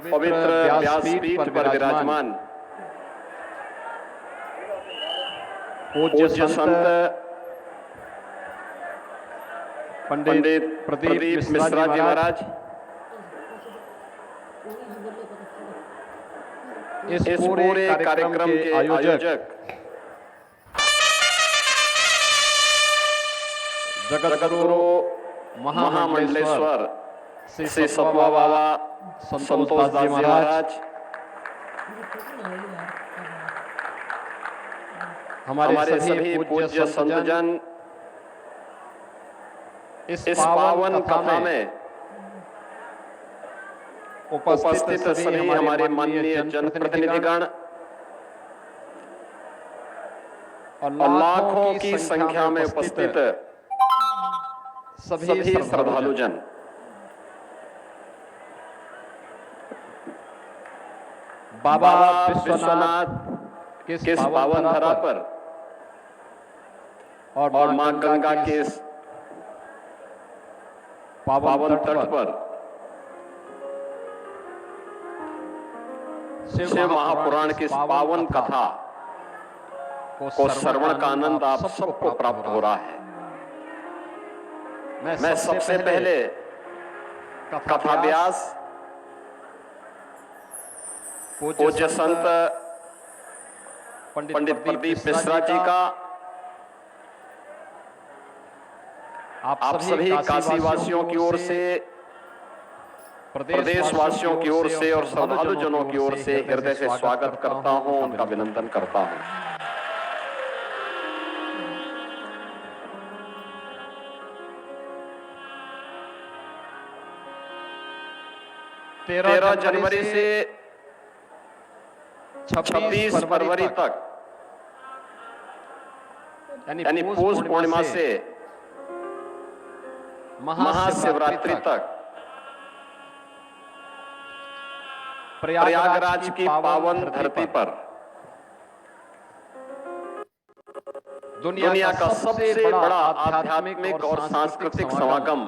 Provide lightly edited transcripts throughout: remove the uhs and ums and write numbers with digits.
पवित्र व्यासपीठ पर विराजमान पूज्य संत पंडित प्रदीप मिश्रा जी महाराज, इस पूरे कार्यक्रम के आयोजक जगतगुरु महामंडलेश्वर श्री सतवा बाबा संतोष दास जी महाराज, हमारे सभी पूज्य संतजन इस पावन कथा में उपस्थित सभी हमारे माननीय जनप्रतिनिधिगण और लाखों की संख्या में उपस्थित सभी श्रद्धालुजन, बाबा विश्वनाथ के इस पावन धरा पर और मां गंगा के इस पावन तट पर शिव महापुराण की इस पावन कथा को श्रवण का आनंद आप सबको प्राप्त हो रहा है। मैं सबसे पहले कथा व्यास पूज्य संत पंडित प्रदीप मिश्रा जी का आप सभी काशी वासियों की ओर से, प्रदेशवासियों की ओर से और श्रद्धालु जनों की ओर से हृदय से स्वागत करता हूं, उनका अभिनंदन करता हूं। 13 जनवरी से 26 फरवरी तक यानी पौष पूर्णिमा से महाशिवरात्रि तक प्रयागराज की पावन धरती पर दुनिया का सबसे बड़ा आध्यात्मिक और सांस्कृतिक समागम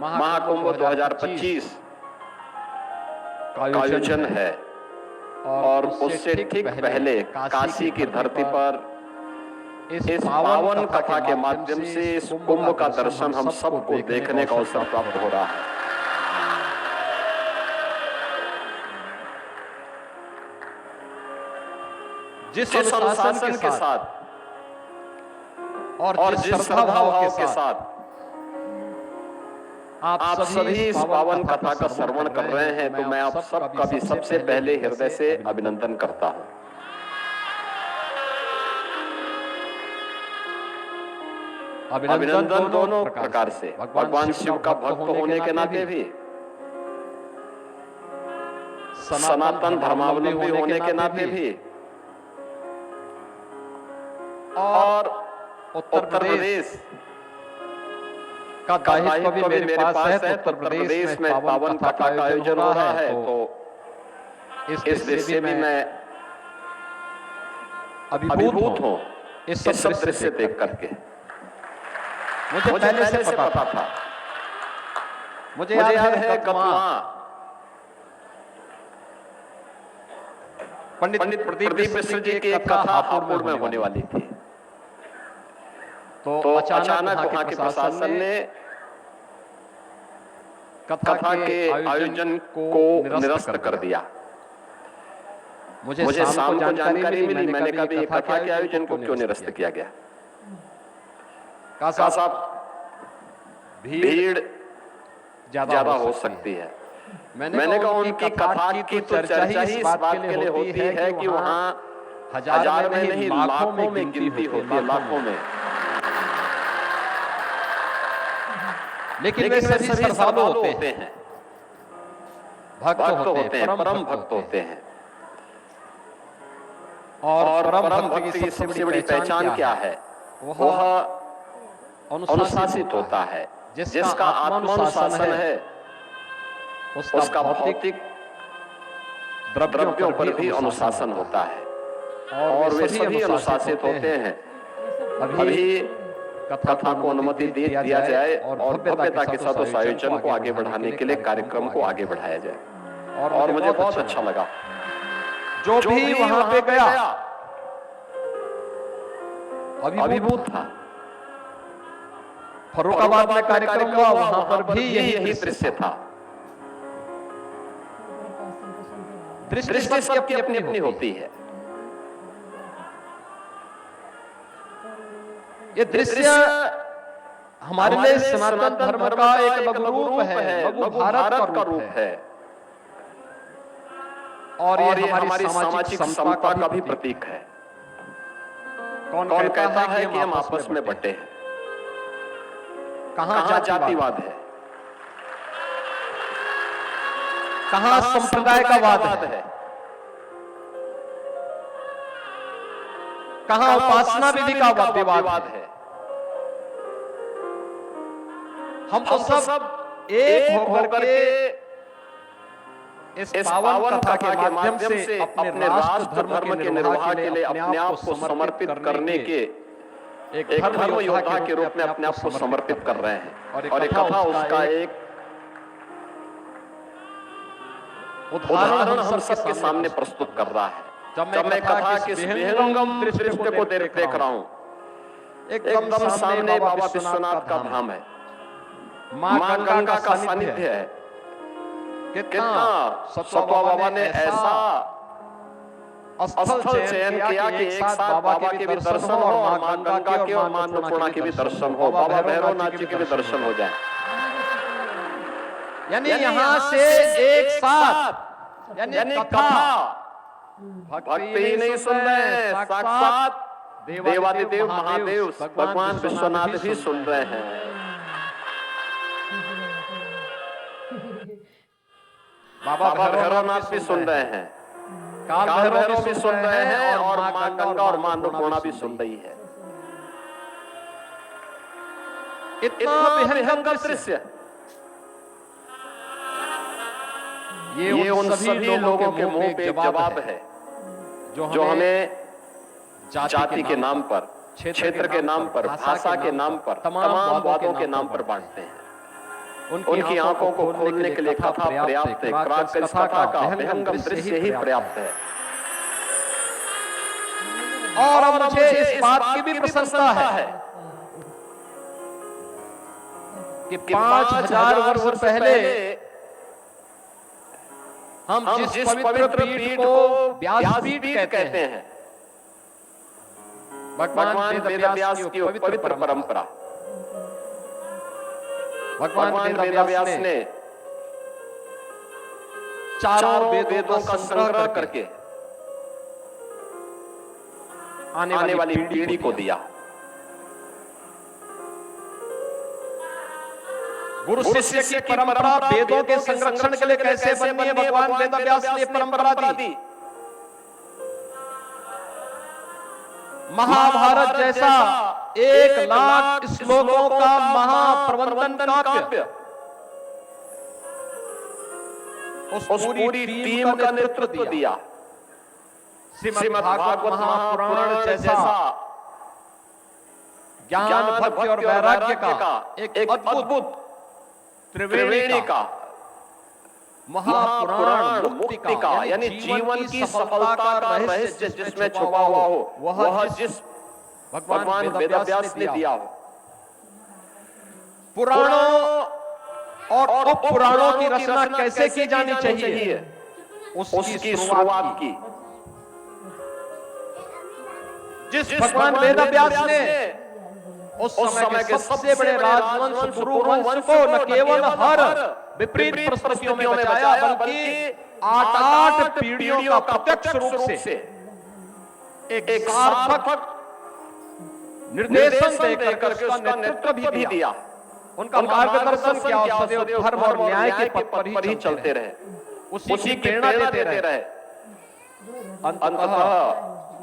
महाकुंभ 2025 का आयोजन है। और उससे ठीक पहले काशी की धरती पर इस पावन कथा के माध्यम से इस कुंभ का दर्शन हम सबको देखने का अवसर प्राप्त हो रहा है। जिस अनुशासन के साथ और जिस श्रद्धा भाव के साथ आप सभी इस पावन कथा का श्रवण कर रहे हैं, तो मैं आप सबका भी सबसे पहले हृदय से अभिनंदन करता हूं। अभिनंदन दोनों प्रकार से, भगवान शिव का भक्त होने के नाते भी, सनातन धर्मावलंबी होने के नाते भी, और उत्तर प्रदेश का दायित्व भी मेरे पास है। उत्तर प्रदेश में पावन कथा का आयोजन हो रहा है, तो इस दृश्य से भी मैं अभिभूत हूं इस सब दृश्य देख करके। मुझे पहले से पता था, मुझे याद है गतवा पंडित प्रदीप मिश्र जी की एक कथा हापुड़ में होने वाली थी। तो अचानक वहां के प्रशासन ने कथा के आयोजन को निरस्त कर दिया। मुझे शाम को जानकारी मिली, मैंने कहा ये कथा के आयोजन को क्यों निरस्त किया गया? कहा साहब भीड़ ज्यादा हो सकती है। मैंने कहा उनकी कथा की तो चर्चा ही इस बात के लिए होती है कि वहां हजार में नहीं लाखों में गिनती होती है, लाखों में। लेकिन वे सभी श्रद्धालु होते हैं, भक्त होते हैं, परम भक्त होते हैं। और परम भक्त की सबसे बड़ी पहचान क्या है? वह अनुशासित होता है। जिसका आत्मानुशासन है उसका भौतिक द्रव्यों पर भी अनुशासन होता है, और वे सभी अनुशासित होते हैं। अभी कथा को अनुमति दे दिया जाए और भव्यता के साथ उस आयोजन को आगे बढ़ाने के लिए कार्यक्रम को आगे बढ़ाया जाए। और मुझे बहुत अच्छा लगा। जो भी वहां पे गया अभिभूत था। फर्रुखाबाद में कार्यक्रम हुआ, वहां पर भी यही दृश्य था। दृष्टि सबकी अपनी अपनी होती है। ये दृश्य हमारे लिए सनातन धर्म का एक लघु रूप है, लघु भारत का रूप है, और ये हमारी सामाजिक समता का भी प्रतीक है। कौन कहता है कि हम आपस में बंटे हैं? कहां जातिवाद है, कहां संप्रदाय का वाद है, कहां उपासना विधि का विवाद है। हम तो सब एक होकर के इस पावन कथा के माध्यम से अपने राष्ट्र धर्म के निर्वाह के लिए अपने आप को समर्पित करने के एक धर्म योद्धा के रूप में अपने आप को समर्पित कर रहे हैं। और एक कथा उसका एक उदाहरण हम सबके सामने प्रस्तुत कर रहा है। जब मैं कथा के विहंगम दृश्य को देख रहा हूं, एकदम सामने बाबा विश्वनाथ का धाम है, मां गंगा का सानिध्य है। कितना सतवा बाबा ने ऐसा स्थल चयन किया कि एक साथ बाबा के भी दर्शन हो और मां गंगा के और मां अन्नपूर्णा के भी दर्शन हो, बाबा भैरवनाथ जी के भी दर्शन हो जाए। यानी यहां से एक साथ, यानी कथा भक्ति ही नहीं सुन रहे हैं, साक्षात देवादिदेव महादेव भगवान विश्वनाथ भी सुन रहे हैं। बाबा भैरवनाथ भी सुन रहे हैं, काल भैरव भी सुन रहे हैं, और मां गंगा और मां अन्नपूर्णा भी सुन रही है। इतना विहंगम दृश्य ये उन सभी लोगों के मुंह पे एक जवाब है जो हमें जाति के नाम पर, क्षेत्र के नाम पर, भाषा के नाम पर, तमाम वादों के नाम पर बांटते हैं। उनकी आंखों को खोलने के लिए कथा पर्याप्त है, इस कथा का विहंगम दृश्य ही पर्याप्त है। और अब मुझे इस बात की भी प्रसन्नता है कि 5000 वर्ष पहले हम जिस पवित्र पीठ को व्यासपीठ कहते हैं, भगवान वेदव्यास की पवित्र परंपरा, भगवान वेदव्यास ने चारों वेदों का संग्रह करके आने वाली पीढ़ी को दिया। गुरु शिष्य की परंपरा वेदों के संरक्षण के लिए कैसे बननी है, भगवान वेदव्यास ने परंपरा दी। महाभारत जैसा 1,00,000 श्लोकों का महाप्रबंधन काव्य उस पूरी टीम का नेतृत्व दिया। श्रीमद् भागवत महापुराण जैसा ज्ञान भक्ति और वैराग्य का एक अद्भुत त्रिवेणी का महापुराण मुक्ति का, यानी जीवन की सफलता का रहस्य जिसमें छुपा हुआ हो, वह जिस भगवान वेदव्यास ने दिया हो। पुराणों और उप पुराणों की रचना कैसे की जानी चाहिए, उसकी शुरुआत की जिस भगवान वेदव्यास ने उस समय के सबसे बड़े राजवंश गुरु वंश को न केवल हर विपरीत परिस्थितियों में बचाया, बल्कि 8 पीढ़ियों का प्रत्यक्ष रूप से एक सार्थक निर्देशन देकर उसका नेतृत्व भी दिया। उनका मार्गदर्शन किया और सदैव धर्म और न्याय के पथ पर ही चलते रहे, उसी की प्रेरणा देते रहे। अंततः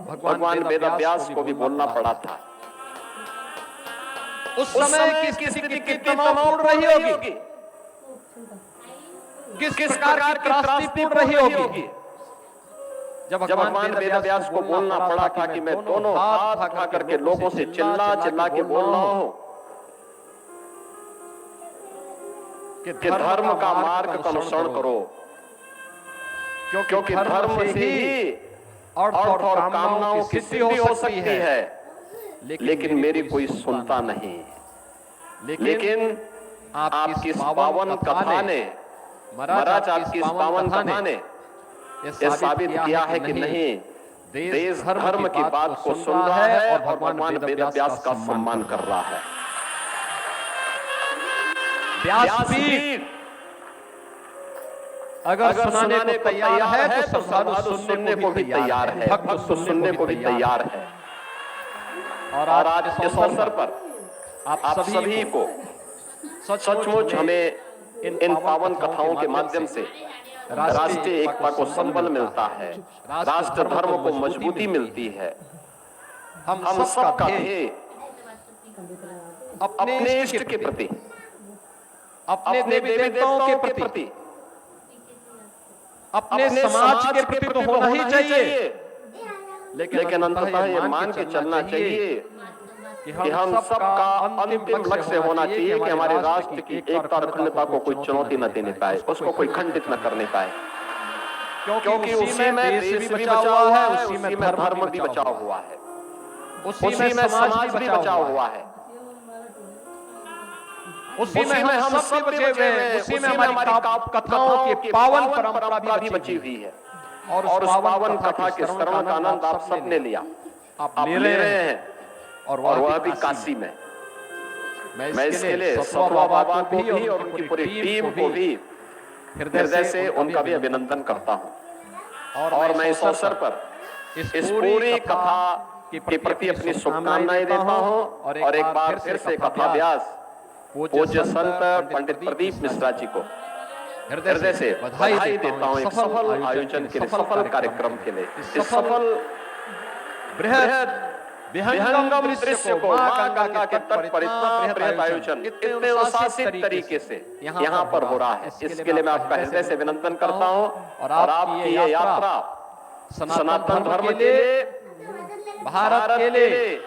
भगवान वेदव्यास को भी बोलना पड़ा था। उस समय की स्थिति कितनी तनावपूर्ण रही होगी, किस प्रकार की त्रासदीपूर्ण रही होगी, जब भगवान वेदव्यास को बोलना पड़ा था कि मैं दोनों हाथ उठा करके लोगों से चिल्ला चिल्ला के बोल रहा हूं कि धर्म का मार्ग का अनुसरण करो, क्योंकि धर्म से ही अर्थ और कामनाओं की सिद्धि हो सकती है। लेकिन मेरी कोई सुनता नहीं। लेकिन आपकी इस पावन कथा ने, महाराज आपकी इस पावन कथा ने यह साबित किया है कि नहीं, देश धर्म की बात को सुन रहा है और भगवान वेद व्यास का सम्मान कर रहा है। व्यासपीठ अगर सुनाने को तैयार है तो श्रद्धालु सुनने को भी तैयार है, भक्त सुनने को भी तैयार है। और आज इस अवसर पर आप सभी को सचमुच हमें इन पावन कथाओं के माध्यम से राष्ट्रीय एकता को संबल मिलता है, राष्ट्र धर्म को मजबूती मिलती है। हम सबका ध्येय अपने इष्ट के प्रति, अपने देवी देवताओं के प्रति, अपने समाज के प्रति तो होना ही चाहिए, लेकिन अंततः ये मान के चलना चाहिए कि हम सबका अंतिम लक्ष्य होना चाहिए कि हमारे राष्ट्र की एकता और अखंडता को कोई चुनौती न देने पाए, उसको कोई खंडित न करने पाए। क्योंकि उसी में देश भी बचा हुआ है, उसी में धर्म भी बचा हुआ है, उसी में समाज भी बचा हुआ है, उसी में हम सब बचे हुए हैं, उसी में हमारी कथाओं की पावन परंपरा भी बची हुई है। और उस पावन कथा के श्रवण का आनंद आप सबने लिया, आप ले रहे हैं, और वह भी काशी में। मैं इसके लिए सतवा बाबा को भी और उनकी पूरी टीम को भी हृदय से उनका भी अभिनंदन करता हूं। और मैं इस अवसर पर इस पूरी कथा के प्रति अपनी शुभकामनाएं देता हूं और एक बार फिर से कथा व्यास पूज्य संत पंडित प्रदीप मिश्रा जी को हृदय से बधाई देता हूं, एक सफल आयोजन के लिए, सफल कार्यक्रम के लिए, इस सफल बृहद विहंगम दृश्य को, मां गंगा के तट पर इतना बृहद आयोजन इतने अनुशासित तरीके से यहाँ पर हो रहा है, इसके लिए मैं आपका हृदय से अभिनंदन करता हूँ। और आपकी ये यात्रा सनातन धर्म के लिए, भारत के लिए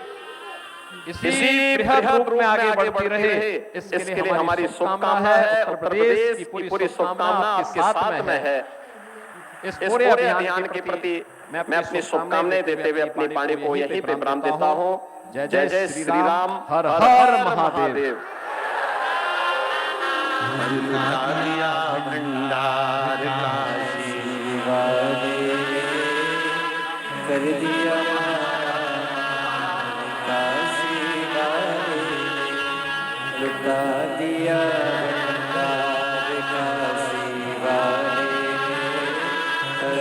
इसी बृहद रूप में आगे बढ़ती रहे, इसके लिए हमारी शुभकामना है। उत्तर प्रदेश की पूरी शुभकामना आपके साथ में है। इस पूरे अभियान के प्रति मैं अपनी शुभकामनाएं देते हुए अपनी वाणी को यहीं पे विराम देता हूँ। जय जय श्री राम, हर हर महादेव। कर दिया लुटा दिया।